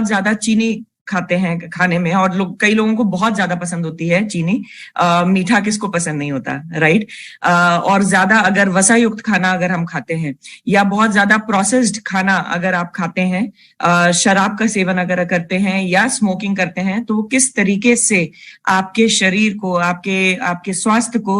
बहुत ज्यादा चीनी खाते हैं खाने में, और कई लोगों को बहुत ज्यादा पसंद होती है चीनी, मीठा किसको पसंद नहीं होता, राइट। और ज्यादा अगर वसा युक्त खाना अगर हम खाते हैं, या बहुत ज्यादा प्रोसेस्ड खाना अगर आप खाते हैं, शराब का सेवन अगर करते हैं या स्मोकिंग करते हैं, तो वो किस तरीके से आपके शरीर को, आपके स्वास्थ्य को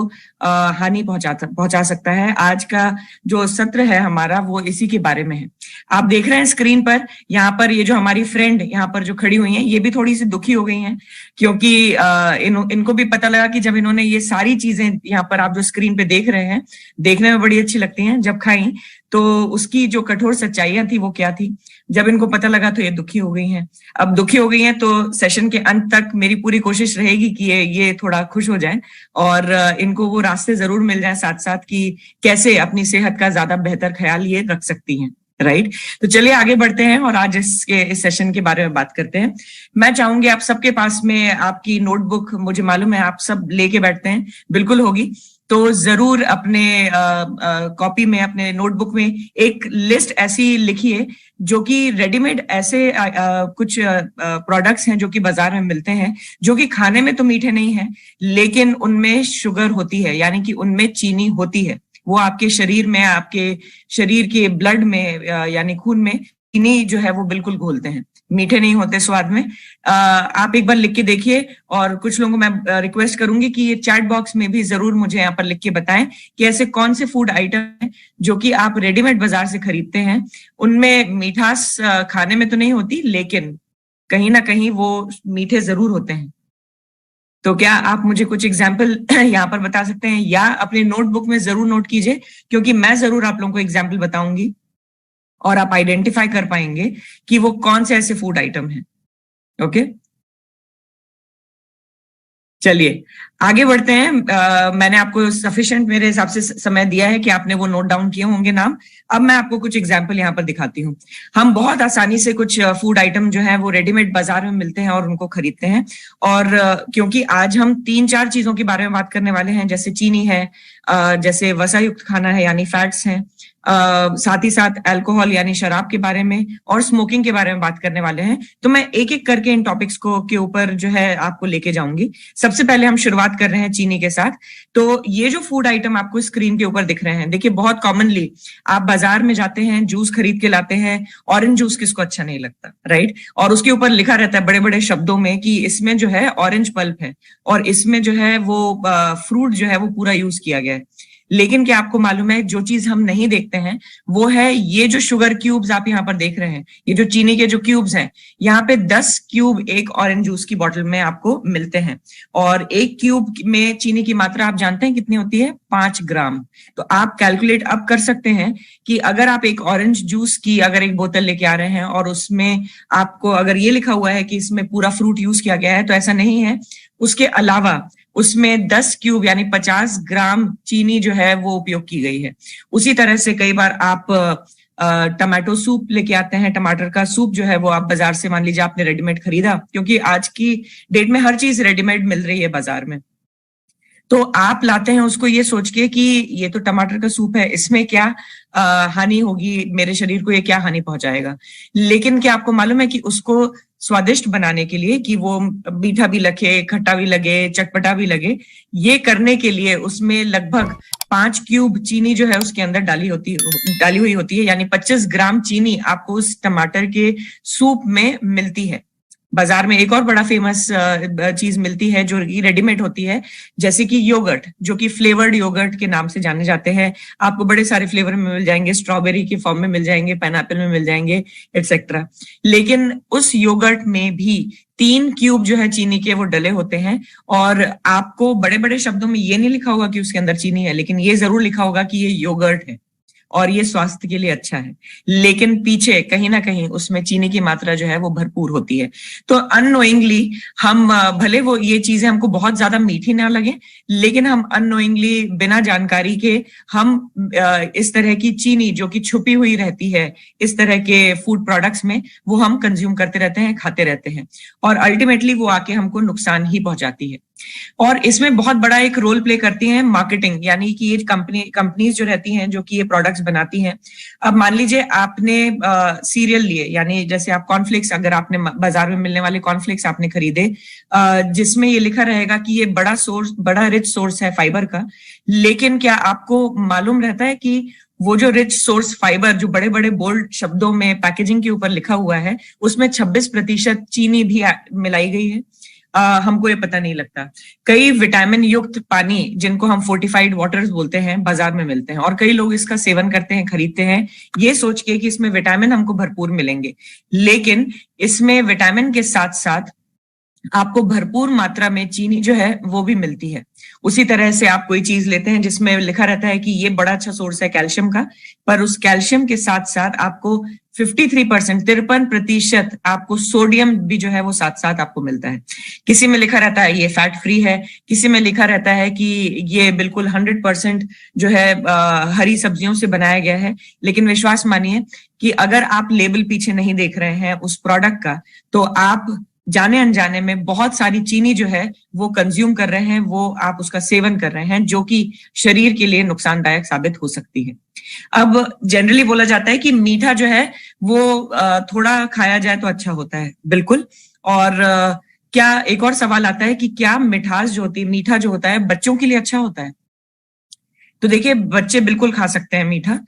हानि पहुंचा सकता है। आज का जो सत्र है हमारा वो इसी के बारे में है। आप देख रहे हैं स्क्रीन पर, यहाँ पर ये जो हमारी फ्रेंड यहाँ पर जो खड़ी हुई हैं, ये भी थोड़ी सी दुखी हो गई हैं, क्योंकि इनको भी पता लगा कि जब इन्होंने ये सारी चीजें यहाँ पर आप जो स्क्रीन पे देख रहे हैं, देखने में बड़ी अच्छी लगती हैं, जब खाई तो उसकी जो कठोर सच्चाइयां थी वो क्या थी। जब इनको पता लगा तो ये दुखी हो गई हैं। अब दुखी हो गई हैं तो सेशन के अंत तक मेरी पूरी कोशिश रहेगी कि ये थोड़ा खुश हो जाएं और इनको वो रास्ते जरूर मिल जाएं साथ साथ कि कैसे अपनी सेहत का ज्यादा बेहतर ख्याल ये रख सकती हैं, राइट। तो चलिए आगे बढ़ते हैं और आज इस सेशन के बारे में बात करते हैं। मैं चाहूंगी आप सबके पास में आपकी नोटबुक, मुझे मालूम है आप सब लेके बैठते हैं, बिल्कुल होगी, तो जरूर अपने कॉपी में, अपने नोटबुक में एक लिस्ट ऐसी लिखिए जो कि रेडीमेड ऐसे कुछ प्रोडक्ट्स हैं जो कि बाजार में मिलते हैं, जो कि खाने में तो मीठे नहीं हैं, लेकिन उनमें शुगर होती है, यानी कि उनमें चीनी होती है। वो आपके शरीर में, आपके शरीर के ब्लड में यानी खून में चीनी जो है वो बिल्कुल घोलते हैं, मीठे नहीं होते स्वाद में। आप एक बार लिख के देखिए, और कुछ लोगों को मैं रिक्वेस्ट करूंगी कि ये चैट बॉक्स में भी जरूर मुझे यहाँ पर लिख के बताएं कि ऐसे कौन से फूड आइटम हैं जो कि आप रेडीमेड बाजार से खरीदते हैं, उनमें मिठास खाने में तो नहीं होती, लेकिन कहीं ना कहीं वो मीठे जरूर होते हैं। तो क्या आप मुझे कुछ एग्जाम्पल यहाँ पर बता सकते हैं, या अपने नोटबुक में जरूर नोट कीजिए, क्योंकि मैं जरूर आप लोगों को एग्जाम्पल बताऊंगी और आप आइडेंटिफाई कर पाएंगे कि वो कौन से ऐसे फूड आइटम हैं। ओके, चलिए आगे बढ़ते हैं। मैंने आपको सफिशिएंट मेरे हिसाब से समय दिया है कि आपने वो नोट डाउन किए होंगे नाम। अब मैं आपको कुछ एग्जाम्पल यहाँ पर दिखाती हूँ। हम बहुत आसानी से कुछ फूड आइटम जो है वो रेडीमेड बाजार में मिलते हैं और उनको खरीदते हैं। और क्योंकि आज हम 3-4 चीजों के बारे में बात करने वाले हैं, जैसे चीनी है, जैसे वसा युक्त खाना है यानी फैट्स हैं, साथ ही साथ अल्कोहल यानी शराब के बारे में, और स्मोकिंग के बारे में बात करने वाले हैं। तो मैं एक एक करके इन टॉपिक्स को के ऊपर जो है आपको लेके जाऊंगी। सबसे पहले हम शुरुआत कर रहे हैं चीनी के साथ। तो ये जो फूड आइटम आपको स्क्रीन के ऊपर दिख रहे हैं, देखिए बहुत कॉमनली आप बाजार में जाते हैं, जूस खरीद के लाते हैं, ऑरेंज जूस किसको अच्छा नहीं लगता, राइट। और उसके ऊपर लिखा रहता है बड़े बड़े शब्दों में कि इसमें जो है ऑरेंज पल्प है और इसमें जो है वो फ्रूट जो है वो पूरा यूज किया गया है। लेकिन क्या आपको मालूम है, जो चीज हम नहीं देखते हैं वो है ये जो शुगर क्यूब्स आप यहाँ पर देख रहे हैं, ये जो चीनी के जो क्यूब्स हैं, यहाँ पे 10 क्यूब एक ऑरेंज जूस की बोतल में आपको मिलते हैं। और एक क्यूब में चीनी की मात्रा आप जानते हैं कितनी होती है? 5 ग्राम। तो आप कैलकुलेट अब कर सकते हैं कि अगर आप एक ऑरेंज जूस की अगर एक बोतल लेके आ रहे हैं और उसमें आपको अगर ये लिखा हुआ है कि इसमें पूरा फ्रूट यूज किया गया है, तो ऐसा नहीं है। उसके अलावा उसमें 10 क्यूब यानी 50 ग्राम चीनी जो है वो उपयोग की गई है। उसी तरह से कई बार आप टमाटो सूप लेके आते हैं, टमाटर का सूप जो है वो आप बाजार से, मान लीजिए आपने रेडीमेड खरीदा, क्योंकि आज की डेट में हर चीज रेडीमेड मिल रही है बाजार में, तो आप लाते हैं उसको ये सोच के कि ये तो टमाटर का सूप है, इसमें क्या हानि होगी, मेरे शरीर को ये क्या हानि पहुंचाएगा। लेकिन क्या आपको मालूम है कि उसको स्वादिष्ट बनाने के लिए, कि वो मीठा भी लगे, खट्टा भी लगे, चटपटा भी लगे, ये करने के लिए उसमें लगभग 5 क्यूब चीनी जो है उसके अंदर डाली हुई होती है, यानी 25 ग्राम चीनी आपको उस टमाटर के सूप में मिलती है। बाजार में एक और बड़ा फेमस चीज मिलती है जो रेडीमेड होती है, जैसे कि योगर्ट, जो कि फ्लेवर्ड योगर्ट के नाम से जाने जाते हैं। आपको बड़े सारे फ्लेवर में मिल जाएंगे, स्ट्रॉबेरी के फॉर्म में मिल जाएंगे, पाइनएप्पल में मिल जाएंगे, एटसेट्रा। लेकिन उस योगर्ट में भी 3 क्यूब जो है चीनी के वो डले होते हैं, और आपको बड़े बड़े शब्दों में ये नहीं लिखा होगा कि उसके अंदर चीनी है, लेकिन ये जरूर लिखा होगा कि ये योगर्ट है और ये स्वास्थ्य के लिए अच्छा है। लेकिन पीछे कहीं ना कहीं उसमें चीनी की मात्रा जो है वो भरपूर होती है। तो अननोइंगली हम, भले वो ये चीजें हमको बहुत ज्यादा मीठी ना लगे, लेकिन हम अननोइंगली बिना जानकारी के हम इस तरह की चीनी जो कि छुपी हुई रहती है इस तरह के फूड प्रोडक्ट्स में, वो हम कंज्यूम करते रहते हैं, खाते रहते हैं, और अल्टीमेटली वो आके हमको नुकसान ही पहुंचाती है। और इसमें बहुत बड़ा एक रोल प्ले करती हैं मार्केटिंग, यानी कि ये कंपनीज जो रहती हैं जो कि ये प्रोडक्ट्स बनाती हैं। अब मान लीजिए आपने सीरियल लिए, यानी जैसे आप कॉर्नफ्लेक्स, अगर आपने बाजार में मिलने वाले कॉर्नफ्लेक्स आपने खरीदे, जिसमें ये लिखा रहेगा कि ये बड़ा रिच सोर्स है फाइबर का, लेकिन क्या आपको मालूम रहता है कि वो जो रिच सोर्स फाइबर जो बड़े बड़े बोल्ड शब्दों में पैकेजिंग के ऊपर लिखा हुआ है, उसमें 26% चीनी भी मिलाई गई है? हमको ये पता नहीं लगता। कई विटामिन युक्त पानी, जिनको हम फोर्टिफाइड वाटर्स बोलते हैं, बाजार में मिलते हैं और कई लोग इसका सेवन करते हैं, खरीदते हैं, ये सोच के कि इसमें विटामिन हमको भरपूर मिलेंगे। लेकिन इसमें विटामिन के साथ साथ आपको भरपूर मात्रा में चीनी जो है वो भी मिलती है। उसी तरह से आप कोई चीज लेते हैं जिसमें लिखा रहता है कि ये बड़ा अच्छा सोर्स है कैल्शियम का, पर उस कैल्शियम के साथ साथ आपको 53% आपको सोडियम भी जो है वो साथ साथ आपको मिलता है। किसी में लिखा रहता है ये फैट फ्री है, किसी में लिखा रहता है कि ये बिल्कुल 100% जो है हरी सब्जियों से बनाया गया है। लेकिन विश्वास मानिए कि अगर आप लेबल पीछे नहीं देख रहे हैं उस प्रोडक्ट का, तो आप जाने अनजाने में बहुत सारी चीनी जो है वो कंज्यूम कर रहे हैं, वो आप उसका सेवन कर रहे हैं, जो कि शरीर के लिए नुकसानदायक साबित हो सकती है। अब जनरली बोला जाता है कि मीठा जो है वो थोड़ा खाया जाए तो अच्छा होता है, बिल्कुल। और क्या एक और सवाल आता है कि क्या मिठास जो होती है, मीठा जो होता है, बच्चों के लिए अच्छा होता है? तो देखिए, बच्चे बिल्कुल खा सकते हैं मीठा,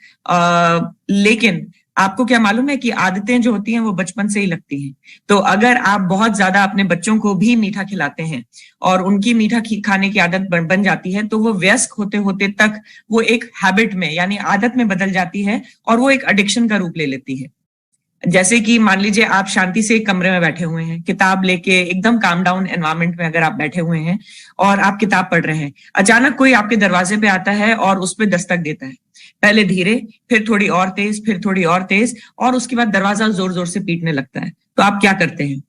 लेकिन आपको क्या मालूम है कि आदतें जो होती हैं वो बचपन से ही लगती हैं। तो अगर आप बहुत ज्यादा अपने बच्चों को भी मीठा खिलाते हैं और उनकी मीठा खाने की आदत बन जाती है, तो वो वयस्क होते होते तक वो एक हैबिट में, यानी आदत में बदल जाती है और वो एक एडिक्शन का रूप ले लेती है। जैसे कि मान लीजिए आप शांति से एक कमरे में बैठे हुए हैं, किताब लेके एकदम काम डाउन एनवायरमेंट में अगर आप बैठे हुए हैं और आप किताब पढ़ रहे हैं, अचानक कोई आपके दरवाजे पे आता है और उस पर दस्तक देता है, पहले धीरे, फिर थोड़ी और तेज, फिर थोड़ी और तेज, और उसके बाद दरवाजा जोर जोर से पीटने लगता है। तो आप क्या करते हैं?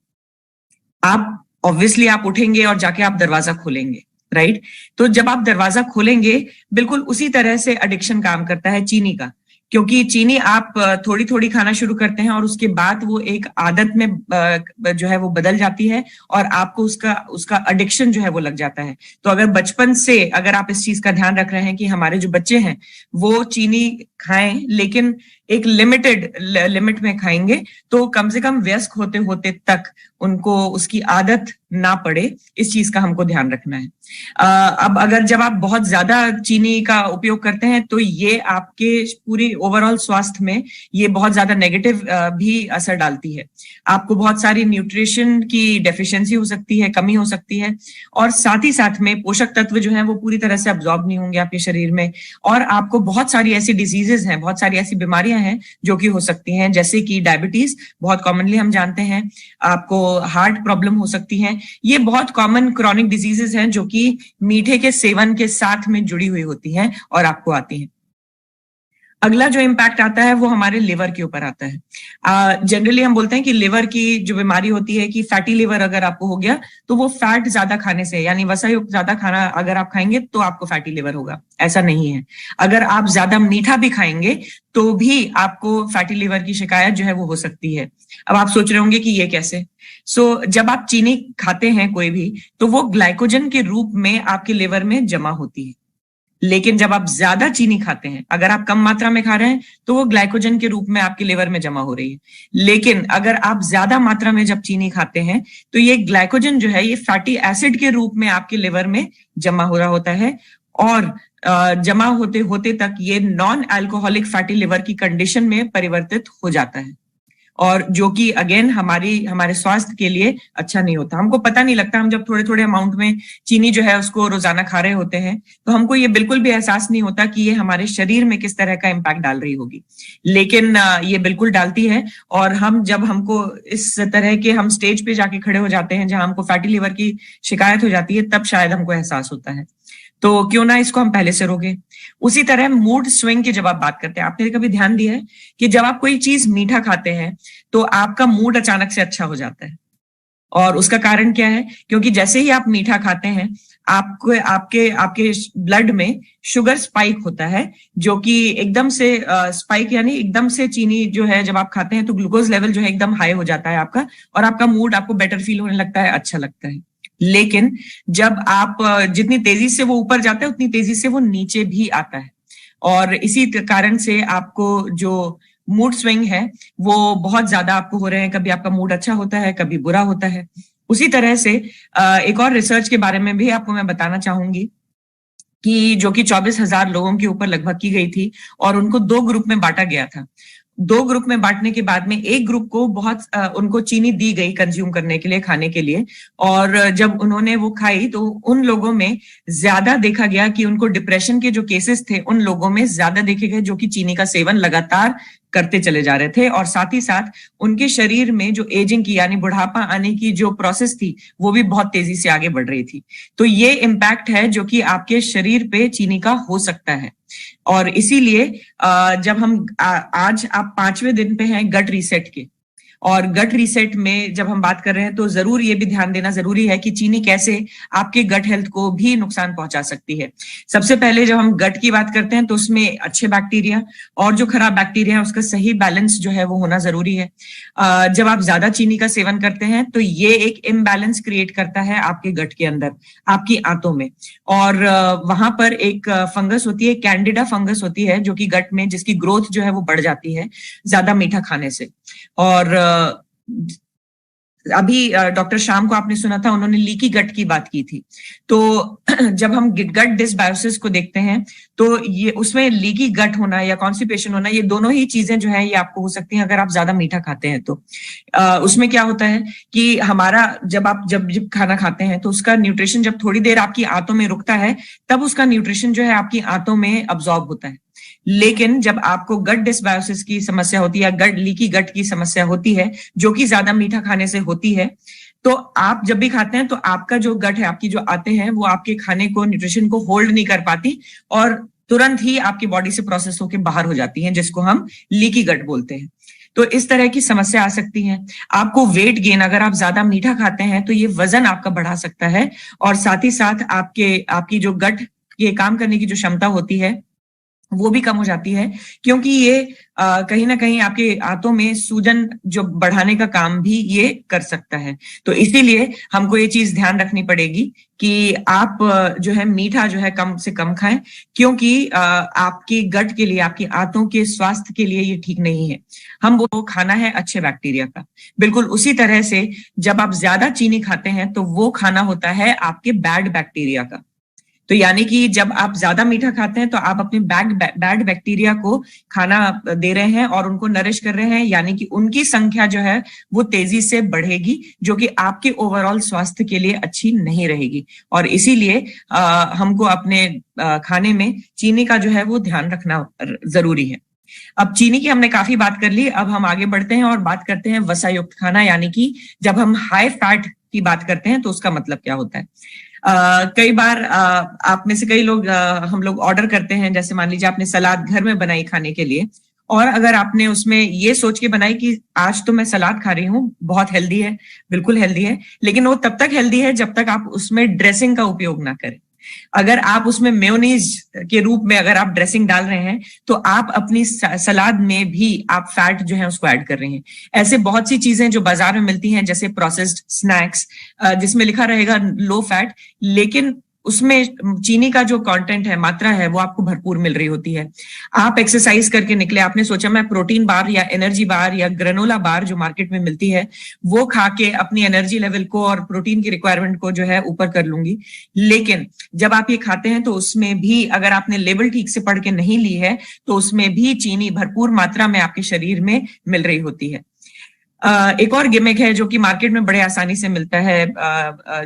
आप ऑब्वियसली आप उठेंगे और जाके आप दरवाजा खोलेंगे, राइट? तो जब आप दरवाजा खोलेंगे, बिल्कुल उसी तरह से एडिक्शन काम करता है चीनी का, क्योंकि चीनी आप थोड़ी थोड़ी खाना शुरू करते हैं और उसके बाद वो एक आदत में जो है वो बदल जाती है और आपको उसका एडिक्शन जो है वो लग जाता है। तो अगर बचपन से अगर आप इस चीज का ध्यान रख रहे हैं कि हमारे जो बच्चे हैं वो चीनी खाएं, लेकिन एक लिमिट में खाएंगे, तो कम से कम वयस्क होते होते तक उनको उसकी आदत ना पड़े, इस चीज का हमको ध्यान रखना है। अब अगर जब आप बहुत ज्यादा चीनी का उपयोग करते हैं, तो ये आपके पूरी ओवरऑल स्वास्थ्य में ये बहुत ज्यादा नेगेटिव भी असर डालती है। आपको बहुत सारी न्यूट्रिशन की डेफिशिएंसी हो सकती है, कमी हो सकती है, और साथ ही साथ में पोषक तत्व जो है वो पूरी तरह से अब्जॉर्ब नहीं होंगे आपके शरीर में, और आपको बहुत सारी ऐसी डिजीजेस हैं, बहुत सारी ऐसी बीमारियां हैं जो कि हो सकती हैं, जैसे कि डायबिटीज बहुत कॉमनली हम जानते हैं, आपको हार्ट प्रॉब्लम हो सकती है। ये बहुत कॉमन क्रॉनिक डिजीजेस हैं जो कि मीठे के सेवन के साथ में जुड़ी हुई होती हैं और आपको आती हैं। अगला जो इम्पैक्ट आता है वो हमारे लिवर के ऊपर आता है। जनरली हम बोलते हैं कि लिवर की जो बीमारी होती है कि फैटी लिवर अगर आपको हो गया, तो वो फैट ज्यादा खाने से, यानी वसा युक्त ज्यादा खाना अगर आप खाएंगे तो आपको फैटी लिवर होगा, ऐसा नहीं है। अगर आप ज्यादा मीठा भी खाएंगे तो भी आपको फैटी लिवर की शिकायत जो है वो हो सकती है। अब आप सोच रहे होंगे कि ये कैसे? जब आप चीनी खाते हैं कोई भी, तो वो ग्लाइकोजन के रूप में आपके लिवर में जमा होती है। लेकिन जब आप ज्यादा चीनी खाते हैं, अगर आप कम मात्रा में खा रहे हैं, तो वो ग्लाइकोजन के रूप में आपके लिवर में जमा हो रही है। लेकिन अगर आप ज्यादा मात्रा में जब चीनी खाते हैं, तो ये ग्लाइकोजन जो है ये फैटी एसिड के रूप में आपके लिवर में जमा हो रहा होता है, और जमा होते होते तक ये नॉन अल्कोहलिक फैटी लिवर की कंडीशन में परिवर्तित हो जाता है, और जो कि अगेन हमारे स्वास्थ्य के लिए अच्छा नहीं होता। हमको पता नहीं लगता, हम जब थोड़े थोड़े अमाउंट में चीनी जो है उसको रोजाना खा रहे होते हैं, तो हमको ये बिल्कुल भी एहसास नहीं होता कि ये हमारे शरीर में किस तरह का इम्पैक्ट डाल रही होगी, लेकिन ये बिल्कुल डालती है। और जब हमको इस तरह के हम स्टेज पे जाके खड़े हो जाते हैं जहां हमको फैटी लिवर की शिकायत हो जाती है, तब शायद हमको एहसास होता है। तो क्यों ना इसको हम पहले से रोके। उसी तरह मूड स्विंग की जब आप बात करते हैं, आपने कभी ध्यान दिया है कि जब आप कोई चीज मीठा खाते हैं तो आपका मूड अचानक से अच्छा हो जाता है? और उसका कारण क्या है? क्योंकि जैसे ही आप मीठा खाते हैं, आपको आपके ब्लड में शुगर स्पाइक होता है, जो कि एकदम से स्पाइक, यानी एकदम से चीनी जो है जब आप खाते हैं तो ग्लूकोज लेवल जो है एकदम हाई हो जाता है आपका, और आपका मूड, आपको बेटर फील होने लगता है, अच्छा लगता है। लेकिन जब आप जितनी तेजी से वो ऊपर जाता है उतनी तेजी से वो नीचे भी आता है, और इसी कारण से आपको जो मूड स्विंग है वो बहुत ज्यादा आपको हो रहे हैं। कभी आपका मूड अच्छा होता है, कभी बुरा होता है। उसी तरह से एक और रिसर्च के बारे में भी आपको मैं बताना चाहूंगी कि जो कि 24,000 लोगों के ऊपर लगभग की गई थी, और उनको 2 ग्रुप में बांटा गया था। 2 ग्रुप में बांटने के बाद में एक ग्रुप को उनको चीनी दी गई कंज्यूम करने के लिए, खाने के लिए, और जब उन्होंने वो खाई तो उन लोगों में ज्यादा देखा गया कि उनको डिप्रेशन के जो केसेस थे उन लोगों में ज्यादा देखे गए जो कि चीनी का सेवन लगातार करते चले जा रहे थे, और साथ ही साथ उनके शरीर में जो एजिंग की यानी बुढ़ापा आने की जो प्रोसेस थी वो भी बहुत तेजी से आगे बढ़ रही थी। तो ये इम्पैक्ट है जो कि आपके शरीर पे चीनी का हो सकता है। और इसीलिए जब हम आज आप 5वें दिन पे हैं गट रीसेट के, और गट रीसेट में जब हम बात कर रहे हैं तो जरूर ये भी ध्यान देना जरूरी है कि चीनी कैसे आपके गट हेल्थ को भी नुकसान पहुंचा सकती है। सबसे पहले जब हम गट की बात करते हैं तो उसमें अच्छे बैक्टीरिया और जो खराब बैक्टीरिया है उसका सही बैलेंस जो है वो होना जरूरी है। जब आप ज्यादा चीनी का सेवन करते हैं तो ये एक इम्बैलेंस क्रिएट करता है आपके गट के अंदर, आपकी आंतों में, और वहां पर एक फंगस होती है, कैंडिडा फंगस होती है जो कि गट में, जिसकी ग्रोथ जो है वो बढ़ जाती है ज्यादा मीठा खाने से। और अभी डॉक्टर शाम को आपने सुना था, उन्होंने लीकी गट की बात की थी। तो जब हम गट डिसबायोसिस को देखते हैं तो ये उसमें लीकी गट होना या कॉन्स्टिपेशन होना, ये दोनों ही चीजें जो है ये आपको हो सकती हैं अगर आप ज्यादा मीठा खाते हैं तो। उसमें क्या होता है कि हमारा जब खाना खाते हैं तो उसका न्यूट्रिशन जब थोड़ी देर आपकी आंतों में रुकता है तब उसका न्यूट्रिशन जो है आपकी आंतों में अब्सॉर्ब होता है। लेकिन जब आपको गट डिसबायोसिस की समस्या होती है या गट लीकी गट की समस्या होती है जो कि ज्यादा मीठा खाने से होती है, तो आप जब भी खाते हैं तो आपका जो गट है, आपकी जो आते हैं वो आपके खाने को, न्यूट्रिशन को होल्ड नहीं कर पाती और तुरंत ही आपकी बॉडी से प्रोसेस होकर बाहर हो जाती हैं, जिसको हम लीकी गट बोलते हैं। तो इस तरह की समस्या आ सकती है। आपको वेट गेन, अगर आप ज्यादा मीठा खाते हैं तो ये वजन आपका बढ़ा सकता है, और साथ ही साथ आपकी जो गट के काम करने की जो क्षमता होती है वो भी कम हो जाती है, क्योंकि ये कहीं ना कहीं आपके आंतों में सूजन जो बढ़ाने का काम भी ये कर सकता है। तो इसीलिए हमको ये चीज ध्यान रखनी पड़ेगी कि आप जो है मीठा जो है कम से कम खाएं, क्योंकि आपकी गट के लिए, आपकी आंतों के स्वास्थ्य के लिए ये ठीक नहीं है। हम वो खाना है अच्छे बैक्टीरिया का। बिल्कुल उसी तरह से जब आप ज्यादा चीनी खाते हैं तो वो खाना होता है आपके बैड बैक्टीरिया का। तो यानी कि जब आप ज्यादा मीठा खाते हैं तो आप अपने बैड बैक्टीरिया को खाना दे रहे हैं और उनको नरिश कर रहे हैं, यानी कि उनकी संख्या जो है वो तेजी से बढ़ेगी, जो कि आपके ओवरऑल स्वास्थ्य के लिए अच्छी नहीं रहेगी। और इसीलिए हमको अपने खाने में चीनी का जो है वो ध्यान रखना जरूरी है। अब चीनी की हमने काफी बात कर ली, अब हम आगे बढ़ते हैं और बात करते हैं वसायुक्त खाना, यानी कि जब हम हाई फैट की बात करते हैं तो उसका मतलब क्या होता है। कई बार आप में से कई लोग हम लोग ऑर्डर करते हैं, जैसे मान लीजिए आपने सलाद घर में बनाई खाने के लिए, और अगर आपने उसमें ये सोच के बनाई कि आज तो मैं सलाद खा रही हूँ, बहुत हेल्दी है, बिल्कुल हेल्दी है, लेकिन वो तब तक हेल्दी है जब तक आप उसमें ड्रेसिंग का उपयोग ना करें। अगर आप उसमें मेयोनीज के रूप में अगर आप ड्रेसिंग डाल रहे हैं तो आप अपनी सलाद में भी आप फैट जो है उसको ऐड कर रहे हैं। ऐसे बहुत सी चीजें जो बाजार में मिलती हैं, जैसे प्रोसेस्ड स्नैक्स जिसमें लिखा रहेगा लो फैट, लेकिन उसमें चीनी का जो कंटेंट है, मात्रा है, वो आपको भरपूर मिल रही होती है। आप एक्सरसाइज करके निकले, आपने सोचा मैं प्रोटीन बार या एनर्जी बार या ग्रेनोला बार जो मार्केट में मिलती है वो खा के अपनी एनर्जी लेवल को और प्रोटीन की रिक्वायरमेंट को जो है ऊपर कर लूंगी, लेकिन जब आप ये खाते हैं तो उसमें भी अगर आपने लेवल ठीक से पढ़ के नहीं ली है तो उसमें भी चीनी भरपूर मात्रा में आपके शरीर में मिल रही होती है। एक और गिमिक है जो कि मार्केट में बड़े आसानी से मिलता है,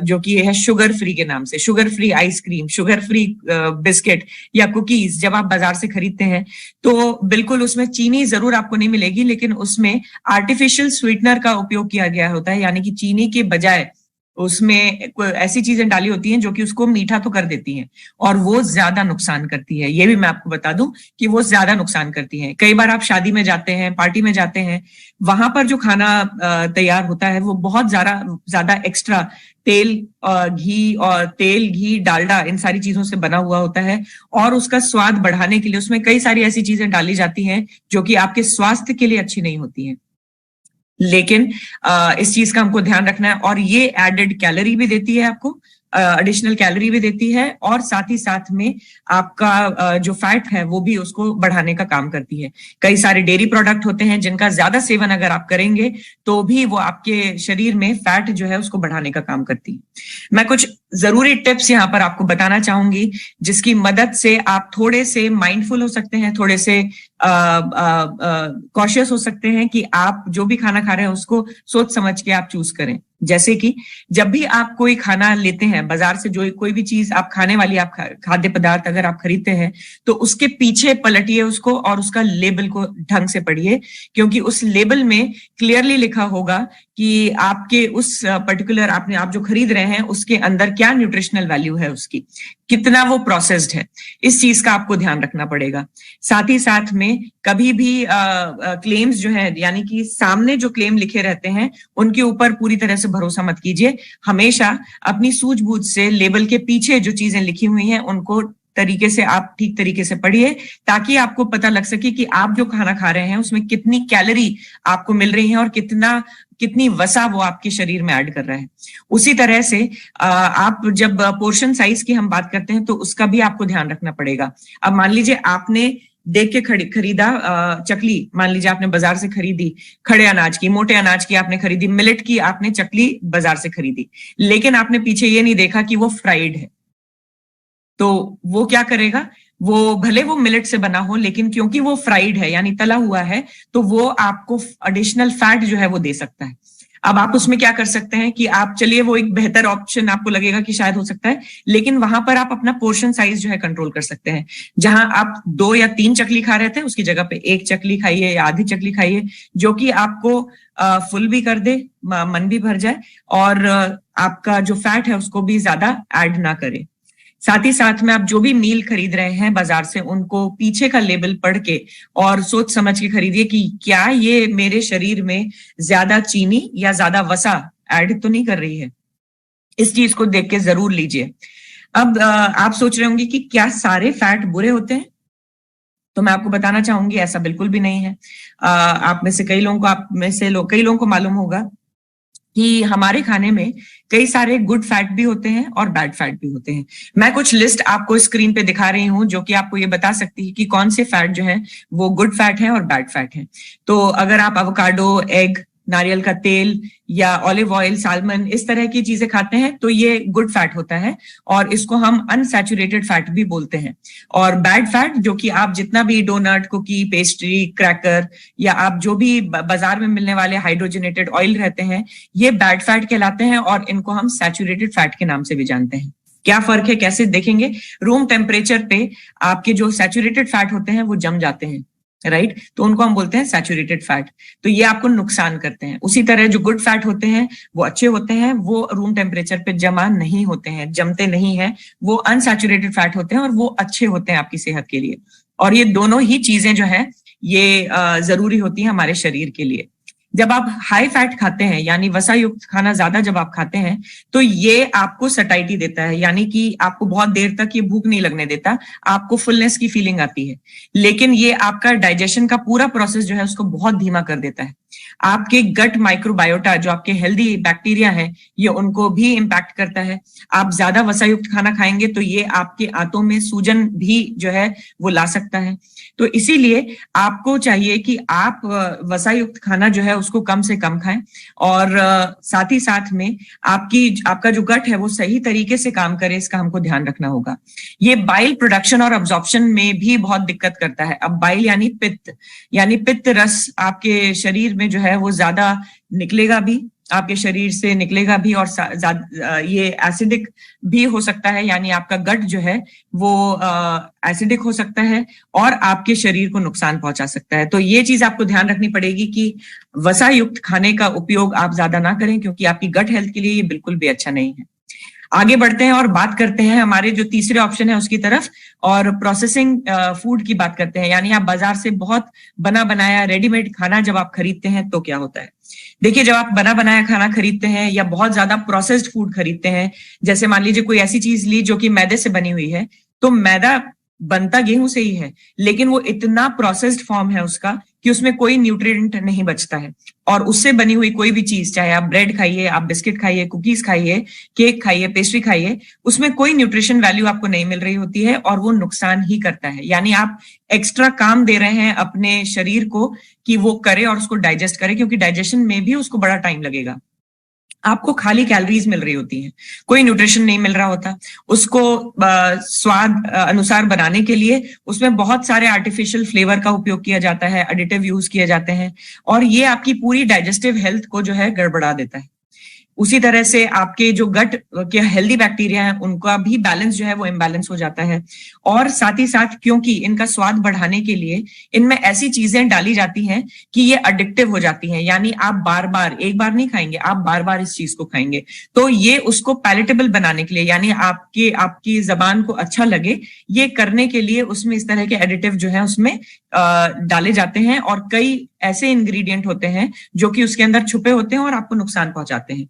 जो कि है शुगर फ्री के नाम से। Sugar free ice cream, sugar free biscuit या कुकीज जब आप बाजार से खरीदते हैं तो बिल्कुल उसमें चीनी जरूर आपको नहीं मिलेगी, लेकिन उसमें आर्टिफिशियल स्वीटनर का उपयोग किया गया होता है, यानी कि चीनी के बजाय उसमें ऐसी चीजें डाली होती हैं जो कि उसको मीठा तो कर देती हैं और वो ज्यादा नुकसान करती है। ये भी मैं आपको बता दूं कि वो ज्यादा नुकसान करती हैं। कई बार आप शादी में जाते हैं, पार्टी में जाते हैं, वहां पर जो खाना तैयार होता है वो बहुत ज्यादा एक्स्ट्रा तेल, घी, डालडा, इन सारी चीजों से बना हुआ होता है, और उसका स्वाद बढ़ाने के लिए उसमें कई सारी ऐसी चीजें डाली जाती हैं जो कि आपके स्वास्थ्य के लिए अच्छी नहीं होती हैं। लेकिन इस चीज का हमको ध्यान रखना है, और ये एडेड कैलोरी भी देती है आपको, एडिशनल कैलोरी भी देती है, और साथ ही साथ में आपका जो फैट है वो भी उसको बढ़ाने का काम करती है। कई सारे डेयरी प्रोडक्ट होते हैं जिनका ज्यादा सेवन अगर आप करेंगे तो भी वो आपके शरीर में फैट जो है उसको बढ़ाने का काम करती है। मैं कुछ जरूरी टिप्स यहाँ पर आपको बताना चाहूंगी जिसकी मदद से आप थोड़े से माइंडफुल हो सकते हैं, थोड़े से कॉशियस हो सकते हैं कि आप जो भी खाना खा रहे हैं उसको सोच समझ के आप चूज करें। जैसे कि जब भी आप कोई खाना लेते हैं बाजार से, जो कोई भी चीज आप खाने वाली, आप खाद्य पदार्थ अगर आप खरीदते हैं तो उसके पीछे पलटिए उसको और उसका लेबल को ढंग से पढ़िए, क्योंकि उस लेबल में क्लियरली लिखा होगा कि आपके उस पर्टिकुलर आप जो खरीद रहे हैं उसके अंदर क्या न्यूट्रिशनल वैल्यू है, उसकी कितना वो प्रोसेस्ड है, इस चीज का आपको ध्यान रखना पड़ेगा। साथ ही साथ में कभी भी क्लेम्स जो है, यानी कि सामने जो क्लेम लिखे रहते हैं उनके ऊपर पूरी तरह से भरोसा मत कीजिए। हमेशा अपनी सूझबूझ से लेबल के पीछे जो चीजें लिखी हुई हैं उनको तरीके से आप ठीक तरीके से पढ़िए, ताकि आपको पता लग सके कि आप जो खाना खा रहे हैं उसमें कितनी कैलोरी आपको मिल रही है और कितनी वसा वो आपके शरीर में ऐड कर रहा है। उसी तरह से आप जब पोर्शन साइज की हम बात करते हैं तो उसका भी आपको ध्यान रखना पड़ेगा। अब मान लीजिए आपने देख के खरीदा चकली, मान लीजिए आपने बाजार से खरीदी खड़े अनाज की, मोटे अनाज की आपने खरीदी, मिलेट की आपने चकली बाजार से खरीदी, लेकिन आपने पीछे ये नहीं देखा कि वो फ्राइड है। तो वो क्या करेगा, वो भले वो मिलेट से बना हो लेकिन क्योंकि वो फ्राइड है यानी तला हुआ है, तो वो आपको एडिशनल फैट जो है वो दे सकता है। अब आप उसमें क्या कर सकते हैं कि आप चलिए, वो एक बेहतर ऑप्शन आपको लगेगा कि शायद हो सकता है, लेकिन वहां पर आप अपना पोर्शन साइज जो है कंट्रोल कर सकते हैं। जहां आप 2 या 3 चकली खा रहे थे उसकी जगह पे 1 चकली खाइए या आधी चकली खाइए, जो कि आपको फुल भी कर दे, मन भी भर जाए, और आपका जो फैट है उसको भी ज्यादा ऐड ना करे। साथ ही साथ में आप जो भी मील खरीद रहे हैं बाजार से, उनको पीछे का लेबल पढ़ के और सोच समझ के खरीदिए कि क्या ये मेरे शरीर में ज्यादा चीनी या ज्यादा वसा ऐड तो नहीं कर रही है। इस चीज को देख के जरूर लीजिए। अब आप सोच रहे होंगे कि क्या सारे फैट बुरे होते हैं, तो मैं आपको बताना चाहूंगी ऐसा बिल्कुल भी नहीं है। आप में से कई लोगों को मालूम होगा कि हमारे खाने में कई सारे गुड फैट भी होते हैं और बैड फैट भी होते हैं। मैं कुछ लिस्ट आपको स्क्रीन पे दिखा रही हूं जो कि आपको ये बता सकती है कि कौन से फैट जो है वो गुड फैट है और बैड फैट है। तो अगर आप एवोकाडो, एग, नारियल का तेल या ऑलिव ऑयल, साल्मन, इस तरह की चीजें खाते हैं तो ये गुड फैट होता है, और इसको हम अनसैचुरेटेड फैट भी बोलते हैं। और बैड फैट, जो कि आप जितना भी डोनट, कुकी, पेस्ट्री, क्रैकर या आप जो भी बाजार में मिलने वाले हाइड्रोजनेटेड ऑयल रहते हैं, ये बैड फैट कहलाते हैं, और इनको हम सैचुरेटेड फैट के नाम से भी जानते हैं। क्या फर्क है, कैसे देखेंगे? रूम टेम्परेचर पे आपके जो सैचुरेटेड फैट होते हैं वो जम जाते हैं, राइट? तो उनको हम बोलते हैं सैचुरेटेड फैट। तो ये आपको नुकसान करते हैं। उसी तरह जो गुड फैट होते हैं वो अच्छे होते हैं, वो रूम टेम्परेचर पे जमा नहीं होते हैं, जमते नहीं है, वो अनसैचुरेटेड फैट होते हैं और वो अच्छे होते हैं आपकी सेहत के लिए। और ये दोनों ही चीजें जो है ये जरूरी होती है हमारे शरीर के लिए। जब आप हाई फैट खाते हैं यानी वसा युक्त खाना ज्यादा जब आप खाते हैं तो ये आपको सटाइटी देता है, यानी कि आपको बहुत देर तक ये भूख नहीं लगने देता, आपको फुलनेस की फीलिंग आती है, लेकिन ये आपका डाइजेशन का पूरा प्रोसेस जो है उसको बहुत धीमा कर देता है। आपके गट माइक्रोबायोटा, जो आपके हेल्दी बैक्टीरिया है, ये उनको भी इंपैक्ट करता है। आप ज्यादा वसायुक्त खाना खाएंगे तो ये आपके आंतों में सूजन भी जो है वो ला सकता है। तो इसीलिए आपको चाहिए कि आप वसायुक्त खाना जो है उसको कम से कम खाएं, और साथ ही साथ में आपका जो गट है वो सही तरीके से काम करे, इसका हमको ध्यान रखना होगा। ये बाइल प्रोडक्शन और अब्जॉर्प्शन में भी बहुत दिक्कत करता है। अब बाइल यानी पित्त रस आपके शरीर में जो है वो ज्यादा निकलेगा भी, आपके शरीर से निकलेगा भी, और ये एसिडिक भी हो सकता है, यानी आपका गट जो है वो एसिडिक हो सकता है और आपके शरीर को नुकसान पहुंचा सकता है। तो ये चीज आपको ध्यान रखनी पड़ेगी कि वसा युक्त खाने का उपयोग आप ज्यादा ना करें, क्योंकि आपकी गट हेल्थ के लिए ये बिल्कुल भी अच्छा नहीं है। आगे बढ़ते हैं और बात करते हैं हमारे जो तीसरे ऑप्शन है उसकी तरफ, और प्रोसेसिंग फूड की बात करते हैं। यानी आप बाजार से बहुत बना बनाया रेडीमेड खाना जब आप खरीदते हैं तो क्या होता है। देखिए, जब आप बना बनाया खाना खरीदते हैं या बहुत ज्यादा प्रोसेस्ड फूड खरीदते हैं, जैसे मान लीजिए कोई ऐसी चीज ली जो कि मैदे से बनी हुई है, तो मैदा बनता गेहूं से ही है, लेकिन वो इतना प्रोसेस्ड फॉर्म है उसका कि उसमें कोई न्यूट्रिएंट नहीं बचता है। और उससे बनी हुई कोई भी चीज, चाहे आप ब्रेड खाइए, आप बिस्किट खाइए, कुकीज खाइए, केक खाइए, पेस्ट्री खाइए, उसमें कोई न्यूट्रिशन वैल्यू आपको नहीं मिल रही होती है और वो नुकसान ही करता है। यानी आप एक्स्ट्रा काम दे रहे हैं अपने शरीर को कि वो करे और उसको डाइजेस्ट करे, क्योंकि डाइजेशन में भी उसको बड़ा टाइम लगेगा। आपको खाली कैलोरीज मिल रही होती हैं, कोई न्यूट्रिशन नहीं मिल रहा होता। उसको स्वाद अनुसार बनाने के लिए उसमें बहुत सारे आर्टिफिशियल फ्लेवर का उपयोग किया जाता है, एडिटिव यूज किए जाते हैं, और ये आपकी पूरी डाइजेस्टिव हेल्थ को जो है गड़बड़ा देता है। उसी तरह से आपके जो गट के हेल्दी बैक्टीरिया हैं उनका भी बैलेंस जो है वो इम्बैलेंस हो जाता है। और साथ ही साथ क्योंकि इनका स्वाद बढ़ाने के लिए इनमें ऐसी चीजें डाली जाती हैं कि ये अडिक्टिव हो जाती हैं, यानी आप बार बार, एक बार नहीं खाएंगे, आप बार बार इस चीज को खाएंगे। तो ये उसको पैलेटेबल बनाने के लिए, यानी आपकी जबान को अच्छा लगे, ये करने के लिए उसमें इस तरह के एडिटिव जो है उसमें डाले जाते हैं, और कई ऐसे इंग्रेडिएंट होते हैं जो कि उसके अंदर छुपे होते हैं और आपको नुकसान पहुंचाते हैं।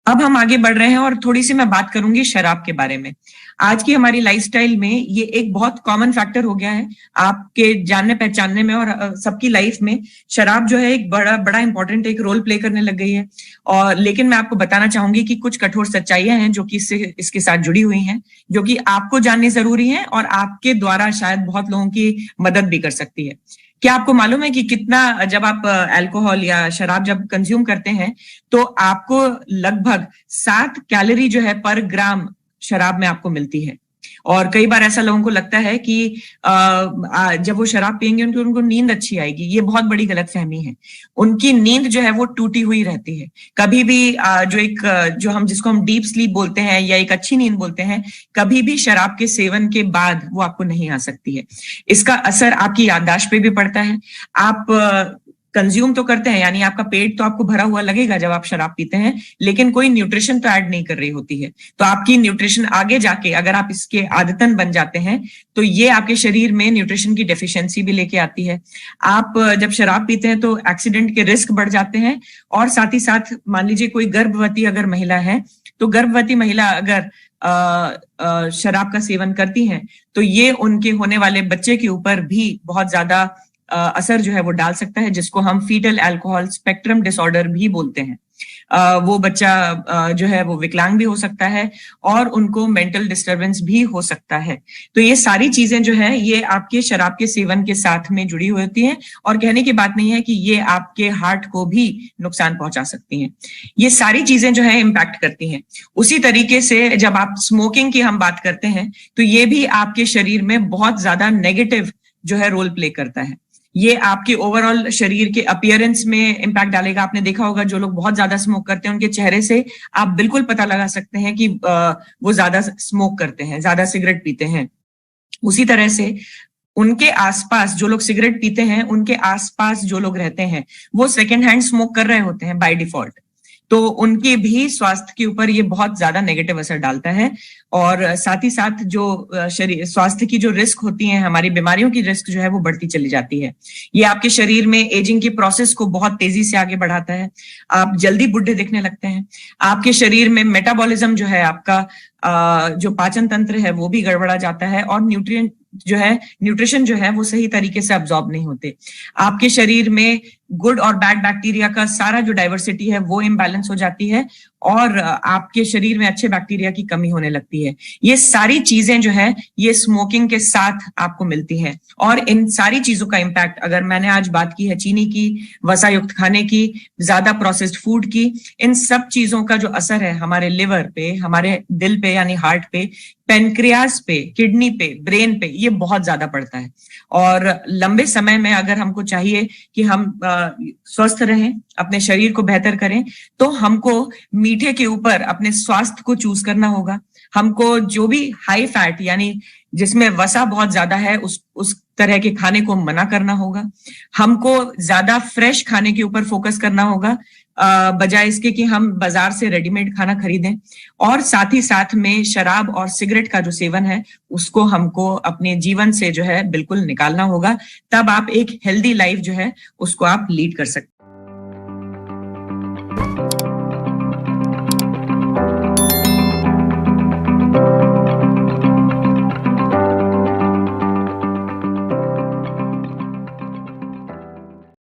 अब हम आगे बढ़ रहे हैं और थोड़ी सी मैं बात करूंगी शराब के बारे में। आज की हमारी लाइफस्टाइल में ये एक बहुत कॉमन फैक्टर हो गया है आपके जानने पहचानने में, और सबकी लाइफ में शराब जो है एक बड़ा बड़ा इंपॉर्टेंट एक रोल प्ले करने लग गई है। और लेकिन मैं आपको बताना चाहूंगी कि कुछ कठोर सच्चाइयां हैं जो कि इसके साथ जुड़ी हुई हैं, जो कि आपको जाननी जरूरी है और आपके द्वारा शायद बहुत लोगों की मदद भी कर सकती है। क्या आपको मालूम है कि कितना, जब आप अल्कोहल या शराब जब कंज्यूम करते हैं तो आपको लगभग 7 कैलोरी जो है पर ग्राम शराब में आपको मिलती है। और कई बार ऐसा लोगों को लगता है कि जब वो शराब पियेंगे उनको नींद अच्छी आएगी। ये बहुत बड़ी गलतफहमी है। उनकी नींद जो है वो टूटी हुई रहती है। कभी भी जिसको हम डीप स्लीप बोलते हैं या एक अच्छी नींद बोलते हैं, कभी भी शराब के सेवन के बाद वो आपको नहीं आ सकती है। इसका असर आपकी याददाश्त पे भी पड़ता है। आप कंज्यूम तो करते हैं, यानी आपका पेट तो आपको भरा हुआ लगेगा जब आप शराब पीते हैं, लेकिन कोई न्यूट्रिशन तो ऐड नहीं कर रही होती है। तो आपकी न्यूट्रिशन आगे जाके, अगर आप इसके आदतन बन जाते हैं, तो ये आपके शरीर में न्यूट्रिशन की डेफिशिएंसी भी लेके आती है। आप जब शराब पीते हैं तो एक्सीडेंट के रिस्क बढ़ जाते हैं। और साथ ही साथ मान लीजिए कोई गर्भवती अगर महिला है, तो गर्भवती महिला अगर शराब का सेवन करती हैं तो ये उनके होने वाले बच्चे के ऊपर भी बहुत ज्यादा असर जो है वो डाल सकता है, जिसको हम फीटल अल्कोहल स्पेक्ट्रम डिसऑर्डर भी बोलते हैं। वो बच्चा जो है वो विकलांग भी हो सकता है और उनको मेंटल डिस्टरबेंस भी हो सकता है। तो ये सारी चीजें जो है ये आपके शराब के सेवन के साथ में जुड़ी हुई होती हैं, और कहने की बात नहीं है कि ये आपके हार्ट को भी नुकसान पहुंचा सकती हैं। ये सारी चीजें जो है इम्पैक्ट करती हैं। उसी तरीके से जब आप स्मोकिंग की हम बात करते हैं तो ये भी आपके शरीर में बहुत ज्यादा नेगेटिव जो है रोल प्ले करता है। ये आपके ओवरऑल शरीर के अपीयरेंस में इम्पैक्ट डालेगा। आपने देखा होगा जो लोग बहुत ज्यादा स्मोक करते हैं उनके चेहरे से आप बिल्कुल पता लगा सकते हैं कि वो ज्यादा स्मोक करते हैं, ज्यादा सिगरेट पीते हैं। उसी तरह से उनके आसपास जो लोग सिगरेट पीते हैं, उनके आसपास जो लोग रहते हैं वो सेकेंड हैंड स्मोक कर रहे होते हैं बाय डिफॉल्ट, तो उनके भी स्वास्थ्य के ऊपर ये बहुत ज्यादा नेगेटिव असर डालता है। और साथ ही साथ जो शरीर स्वास्थ्य की जो रिस्क होती है, हमारी बीमारियों की रिस्क जो है वो बढ़ती चली जाती है। ये आपके शरीर में एजिंग की प्रोसेस को बहुत तेजी से आगे बढ़ाता है। आप जल्दी बुढ़े दिखने लगते हैं। आपके शरीर में मेटाबॉलिज्म जो है, आपका जो पाचन तंत्र है वो भी गड़बड़ा जाता है, और न्यूट्रिशन जो है वो सही तरीके से अब्सॉर्ब नहीं होते। आपके शरीर में गुड और बैड बैक्टीरिया का सारा जो डाइवर्सिटी है वो इम्बैलेंस हो जाती है, और आपके शरीर में अच्छे बैक्टीरिया की कमी होने लगती है। ये सारी चीजें जो है ये स्मोकिंग के साथ आपको मिलती हैं। और इन सारी चीजों का इम्पैक्ट, अगर मैंने आज बात की है चीनी की, वसा युक्त खाने की, ज्यादा प्रोसेस्ड फूड की, इन सब चीजों का जो असर है हमारे लिवर पे, हमारे दिल पे यानी हार्ट पे, पेनक्रियास पे, किडनी पे, ब्रेन पे, ये बहुत ज्यादा पड़ता है। और लंबे समय में अगर हमको चाहिए कि हम स्वस्थ रहें, अपने शरीर को बेहतर करें, तो हमको मीठे के ऊपर अपने स्वास्थ्य को चूज करना होगा। हमको जो भी हाई फैट यानी जिसमें वसा बहुत ज्यादा है उस तरह के खाने को मना करना होगा। हमको ज्यादा फ्रेश खाने के ऊपर फोकस करना होगा, बजाय इसके कि हम बाजार से रेडीमेड खाना खरीदें। और साथ ही साथ में शराब और सिगरेट का जो सेवन है उसको हमको अपने जीवन से जो है बिल्कुल निकालना होगा। तब आप एक हेल्दी लाइफ जो है उसको आप लीड कर सकते हैं।